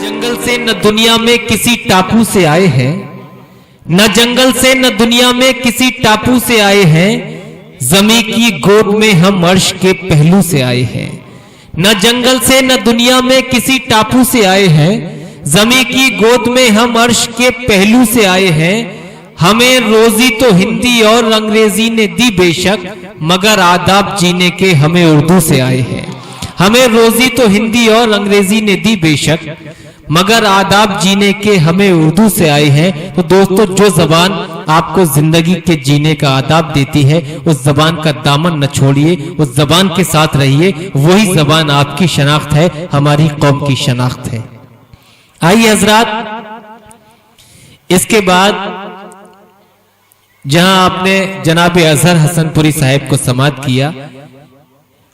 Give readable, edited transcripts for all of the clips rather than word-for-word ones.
जंगल से न दुनिया में किसी टापू से आए हैं, न जंगल से न दुनिया में किसी टापू से आए हैं, जमी की गोद में हम अर्श के पहलू से आए हैं। न जंगल से न दुनिया में किसी टापू से आए हैं, जमी की गोद में हम अर्श के पहलू से आए हैं। हमें रोजी तो हिंदी और अंग्रेजी ने दी बेशक, मगर आदाब जीने के हमें उर्दू से आए हैं। हमें रोजी तो हिंदी और अंग्रेजी ने दी बेशक, मगर आदाब जीने के हमें उर्दू से आए हैं। तो दोस्तों, जो जबान आपको जिंदगी के जीने का आदाब देती है, उस जबान का दामन न छोड़िए, उस जबान के साथ रहिए। वही जबान आपकी शनाख्त है, हमारी कौम की शनाख्त है। आइए हजरात, इसके बाद जहां आपने जनाब अजहर हसनपुरी साहब को समाअत किया,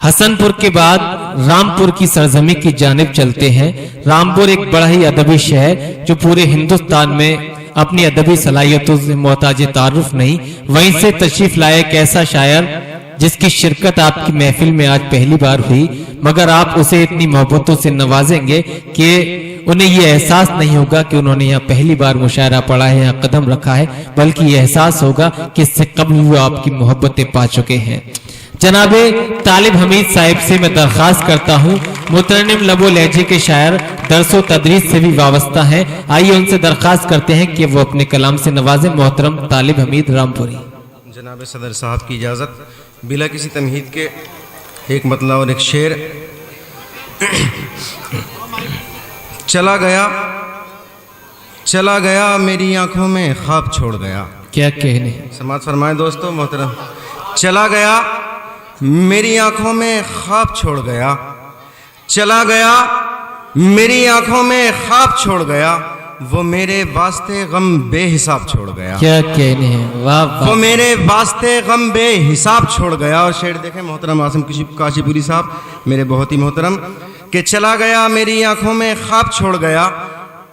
हसनपुर के बाद रामपुर की सरजमी की जानिब चलते हैं। रामपुर एक बड़ा ही अदबी शहर जो पूरे हिंदुस्तान में अपनी अदबी सलाहियतों से मोहताज तारुफ नहीं, वहीं से तशरीफ लाए एक ऐसा शायर जिसकी शिरकत आपकी महफिल में आज पहली बार हुई, मगर आप उसे इतनी मोहब्बतों से नवाजेंगे कि उन्हें यह एहसास नहीं होगा कि उन्होंने यहाँ पहली बार मुशायरा पढ़ा है, यहाँ कदम रखा है, बल्कि यह एहसास होगा कि इससे कब्ल वो आपकी मोहब्बतें पा चुके हैं। जनाबे तालिब हमीद साहिब से मैं दरख्वास्त करता हूँ, मुतरन्निम लबो लहजे के शायर दरसो तदरीस से भी वाबस्ता हैं। आइए उनसे दरख्वास्त करते हैं कि वो अपने कलाम से नवाजे। मोहतरम तालिब हमीद रामपुरी। जनाब सदर साहब की इजाज़त, बिला किसी तमहीद के एक मतला और एक शेर। चला गया मेरी आंखों में ख्वाब छोड़ गया। क्या कहने, समाअत फरमाए दोस्तों मोहतरम। चला गया मेरी आंखों में ख्वाब छोड़ गया, चला गया मेरी आंखों में ख्वाब छोड़ गया, वो मेरे वास्ते गम बेहिसाब छोड़ गया। क्या कहने हैं, वाह वाह। वो मेरे वास्ते गम बेहिसाब छोड़ गया। और शेर देखें मोहतरम आसिम काशीपुरी साहब, मेरे बहुत ही मोहतरम, कि चला गया मेरी आंखों में ख्वाब छोड़ गया,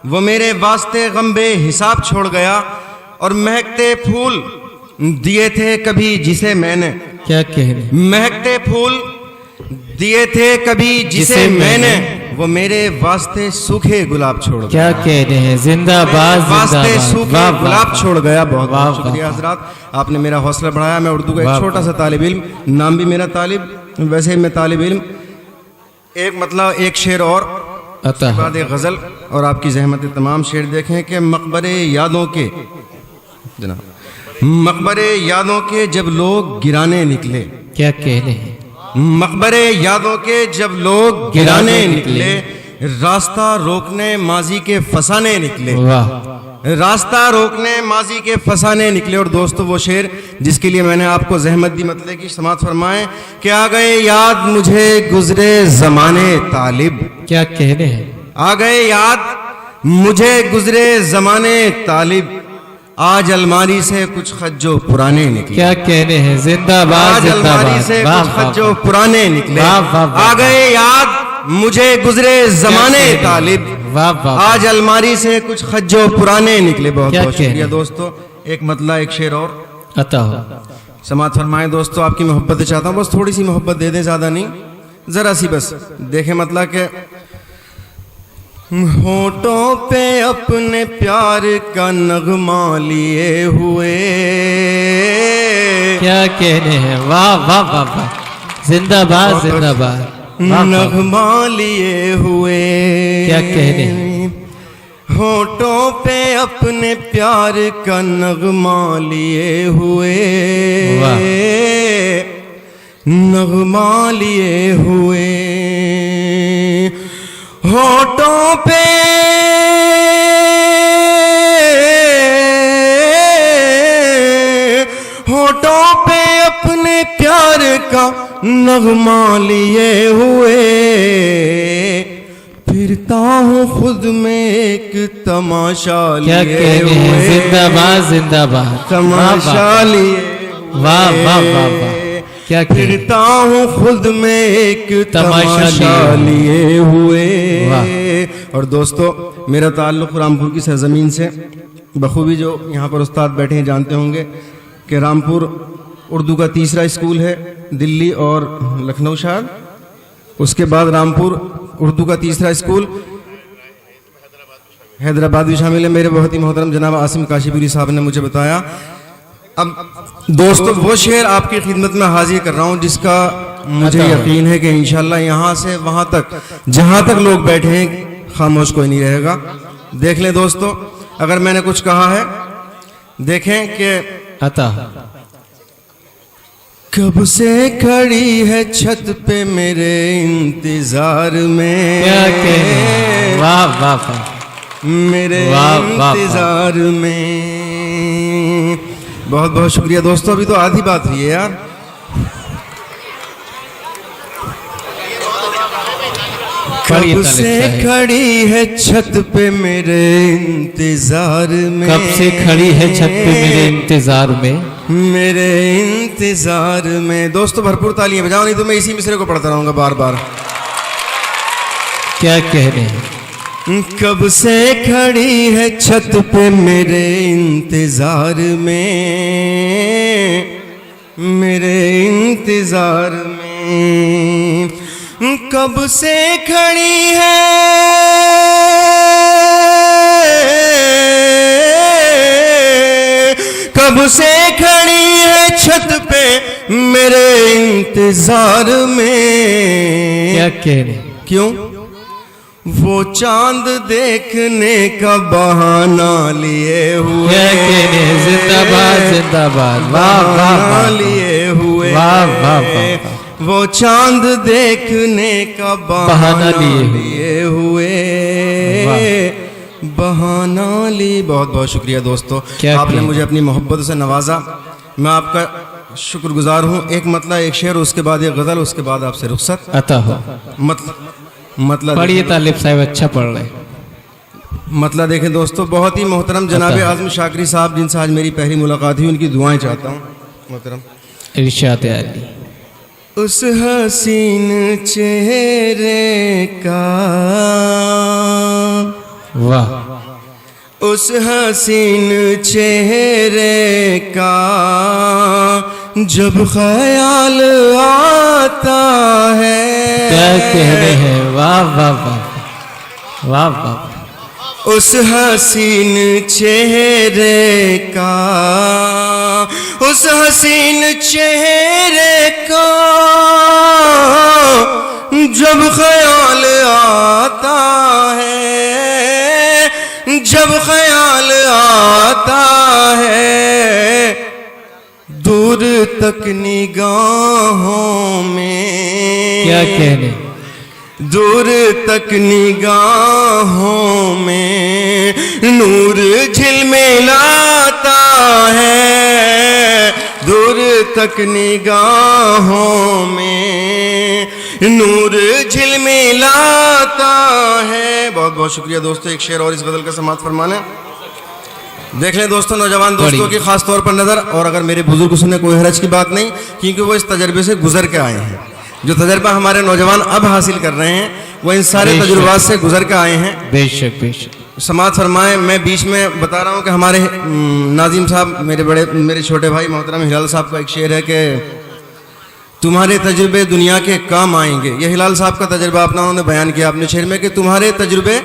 वो मेरे वास्ते गम बेहिसाब छोड़ गया। और महकते फूल दिए थे कभी जिसे मैंने, क्या कहने, महकते फूल दिए थे कभी जिसे मैंने, वो मेरे वास्ते सूखे गुलाब छोड़ गया। क्या कहने हैं, जिंदाबाद वास्ते सूखे गुलाब छोड़ गया। बहुत बहुत शुक्रिया हजरात, आपने मेरा हौसला बढ़ाया। मैं उर्दू का एक छोटा सा तालिब इल्म, नाम भी मेरा तालिब, वैसे मैं तालिब इल्म। एक मतलब एक शेर और उसके बाद एक गज़ल और आपकी जहमत। तमाम शेर देखें कि मकबरे यादों के, जनाब मकबरे यादों के जब लोग गिराने निकले। क्या कहने हैं, मकबरे यादों के जब लोग गिराने निकले, रास्ता रोकने माजी के फसाने निकले। वाह, रास्ता रोकने माजी के फसाने निकले। और दोस्तों, वो शेर जिसके लिए मैंने आपको जहमत दी मतलब की समाअत फरमाएं कि आ गए याद मुझे गुजरे जमाने तालिब। क्या कहने हैं, आ गए याद मुझे गुजरे जमाने तालिब, आज अलमारी से कुछ खत जो पुराने निकले। क्या कहने हैं, जिंदाबाद। आज अलमारी से कुछ खत जो पुराने निकले, आ गए याद मुझे गुजरे जमाने तालिब, आज अलमारी से कुछ खत जो पुराने निकले। बहुत बहुत शुक्रिया दोस्तों। एक मतला एक शेर और अता हो, समाअत फरमाएं दोस्तों। आपकी मोहब्बत चाहता हूँ, बस थोड़ी सी मोहब्बत दे दे, ज्यादा नहीं, जरा सी बस। देखे मतलब के होठों पे अपने प्यार का नगमा लिए हुए। क्या कहने हैं, वाह वाह वाह वाह, जिंदाबाद जिंदाबाद। नगमा लिए हुए। क्या कहने हैं, होठों पे अपने प्यार का नगमा लिए हुए, नगमा लिए हुए। होठों पे अपने प्यार का नगमा लिए हुए, फिरता हूँ खुद में एक तमाशा लिए हुए। जिंदाबाद जिंदाबाद, तमाशा लिए। वाह वाह वाह वाह, क्या फिरता हूँ खुद में एक तमाशा लिए हुए। और दोस्तों, मेरा ताल्लुक़ रामपुर की सरजमीन से बखूबी, जो यहाँ पर उस्ताद बैठे हैं जानते होंगे कि रामपुर उर्दू का तीसरा स्कूल है दिल्ली और लखनऊ शायद। उसके बाद रामपुर उर्दू का तीसरा स्कूल हैदराबाद भी शामिल है मेरे बहुत ही मोहतरम जनाब आसिम काशीपुरी साहब ने मुझे बताया। अब दोस्तों वो शेर आपकी खिदमत में हाजिर कर रहा हूँ जिसका मुझे यकीन है कि इंशाल्लाह यहाँ से वहाँ तक जहाँ तक लोग बैठे हैं खामोश कोई नहीं रहेगा। देख लें दोस्तों, अगर मैंने कुछ कहा है देखें कि अता कब से खड़ी है छत पे मेरे इंतजार में, क्या कहने, वाह वाह वाह, मेरे इंतजार में। बहुत बहुत शुक्रिया दोस्तों, अभी तो आधी बात हुई है यार। कब से खड़ी है छत पे मेरे इंतजार में, कब से खड़ी है छत पे मेरे इंतजार में, मेरे इंतजार में। दोस्तों भरपूर तालियां बजाओ, नहीं तो मैं इसी मिसरे को पढ़ता रहूंगा बार बार। क्या कह रहे हैं? कब से खड़ी है छत पे मेरे इंतजार में, मेरे इंतजार में। कब से खड़ी है, कब से खड़ी है छत पे मेरे इंतजार में। क्या कह रहे? क्यों? वो चांद देखने का बहाना लिए हुए, क्या कह रहे? जिंदाबाद जिंदाबाद, वाह वाह वाह, लिए हुए, वाह वाह वाह। वो चांद देखने का बहाना लिए हुए, बहाना ली। बहुत बहुत शुक्रिया दोस्तों, आपने मुझे अपनी मोहब्बत से नवाजा, मैं आपका शुक्रगुजार हूँ। एक मतलब एक शेर, उसके बाद एक गज़ल, उसके बाद आपसे रुखसत अता हो। मतलब पढ़िए तालिब साहब, अच्छा पढ़ रहे। मतलब देखें दोस्तों, बहुत ही मोहतरम जनाब आज़म शाकरी साहब जिनसे आज मेरी पहली मुलाकात हुई, उनकी दुआएं चाहता हूँ मोहतरम। इरशाद अली। उस हसीन चेहरे का, वाह, उस हसीन चेहरे का जब ख्याल आता है। क्या कह रहे हैं? वाह वाह वाह, वाह वाह। उस हसीन चेहरे का, उस हसीन चेहरे का जब ख्याल आता है, जब ख्याल आता है, दूर तक निगाहों में। क्या कहने? दूर तक निगाहों में नूर झिलमिलाता है, दूर तक निगाहों में नूर झिलमिलाता है। बहुत बहुत शुक्रिया दोस्तों, एक शेर और इस गज़ल का समाअत फरमाने। देख लें दोस्तों, नौजवान दोस्तों की खास तौर पर नज़र, और अगर मेरे बुजुर्ग को सुनने कोई हरज की बात नहीं, क्योंकि वो इस तजर्बे से गुजर के आए हैं। जो तजर्बा हमारे नौजवान अब हासिल कर रहे हैं वो इन सारे तजुर्बात से गुजर के आए हैं। बेशक बेशक। समाअत फरमाएं। मैं बीच में बता रहा हूँ कि हमारे नाजिम साहब, मेरे छोटे भाई मोहतरम हिलाल साहब का एक शेर है कि तुम्हारे तजुर्बे दुनिया के काम आएंगे। ये हिलाल साहब का तजुर्बा अपना उन्होंने बयान किया अपने शेर में कि तुम्हारे तजुर्बे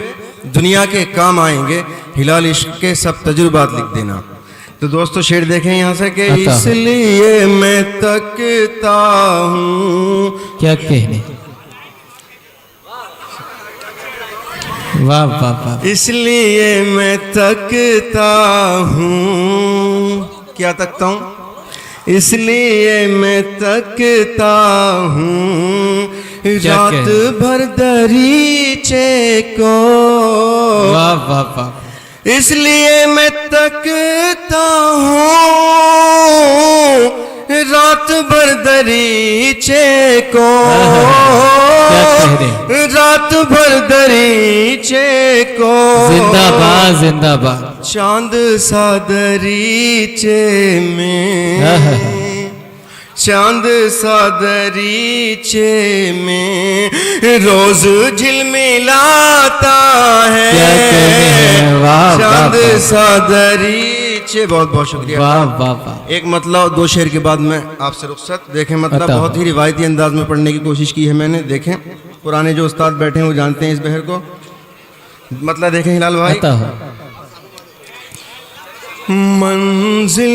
दुनिया के काम आएंगे, हिलाल इश्क के सब तजुर्बात लिख देना। तो दोस्तों शेर देखें यहाँ से कि इसलिए मैं तकता हूँ। क्या कहने? वाह वाह वाह। इसलिए मैं तकता हूँ। क्या तकता हूँ? इसलिए मैं तकता हूँ रात भर दरीचे को। वाह वाह वाह। इसलिए मैं तकता हूँ रात भर दरीचे को, रात भर दरीचे को। जिंदाबाद जिंदाबाद। चांद सा दरीचे में, चांद सा दरीचे में रोज झिलमिलाता है। चांद सा दरीचे। बहुत बहुत शुक्रिया। वाह वाह वाह। एक मतलब दो शेर के बाद में आपसे रुखसत। देखें मतलब बहुत ही रिवायती अंदाज में पढ़ने की कोशिश की है मैंने। देखें पुराने जो उस्ताद बैठे हैं वो जानते हैं इस बहर को मतलब देखें हिलाल भाई, पता हो। मंजिल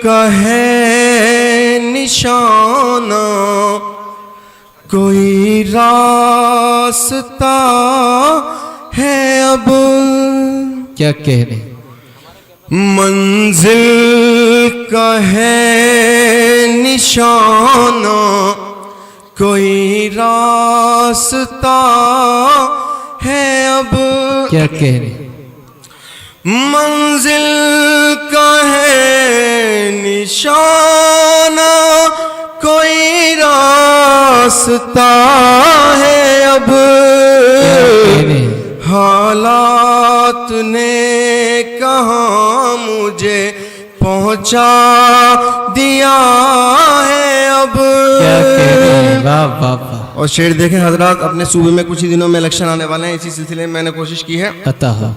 का है निशाना, कोई रास्ता है अब। क्या कह रहे? मंजिल का है निशाना, कोई रास्ता है अब। क्या कह रहे? मंजिल का है निशाना, कोई रास्ता है अब। हालात ने कहाँ मुझे पहुंचा दिया है अब। क्या कह रहे हैं? वाह वाह वाह। और शेर देखें हजरात, अपने सूबे में कुछ ही दिनों में इलेक्शन आने वाले हैं, इसी सिलसिले में मैंने कोशिश की है। पता हो।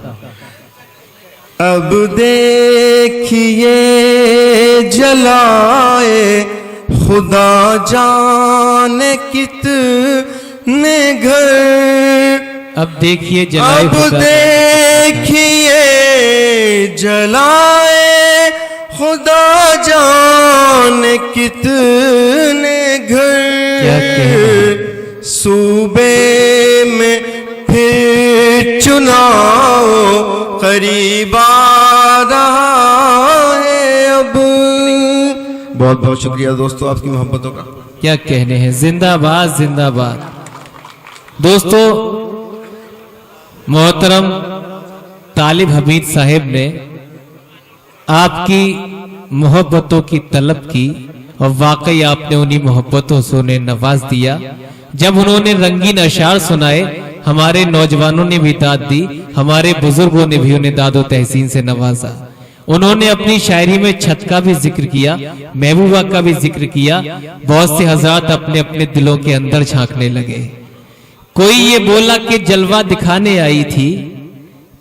अब देखिए जलाए खुदा जाने कितने घर। अब देखिए जलाए अब खुदा। देखिए जलाए खुदा जाने कितने घर। क्या कह रहे? सूबे में फिर चुनाव करीब आ रहा है अब। बहुत बहुत शुक्रिया दोस्तों आपकी मोहब्बतों का। क्या कहने हैं? जिंदाबाद जिंदाबाद। दोस्तों, मोहतरम तालिब हमीद साहब ने आपकी मोहब्बतों की तलब की और वाकई आपने उन्हीं मोहब्बतों से उन्हें नवाज दिया। जब उन्होंने रंगीन अशार सुनाए, हमारे नौजवानों ने भी दाद दी, हमारे बुजुर्गों ने भी उन्हें दादो तहसीन से नवाजा। उन्होंने अपनी शायरी में छत का भी जिक्र किया, महबूबा का भी जिक्र किया। बहुत से हज़रात अपने अपने दिलों के अंदर झांकने लगे। कोई ये बोला कि जलवा दिखाने आई थी,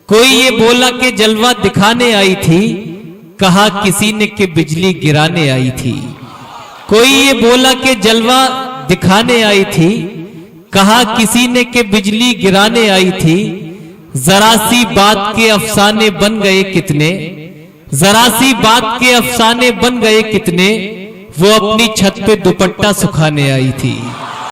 कोई ये बोला कि जलवा दिखाने आई थी, कहा किसी ने कि बिजली गिराने आई थी। कोई ये बोला कि जलवा दिखाने आई थी, कहा किसी ने कि बिजली गिराने आई थी। जरा सी बात के अफसाने बन गए कितने, जरा सी बात के अफसाने बन गए कितने, वो अपनी छत पे दुपट्टा सुखाने आई थी।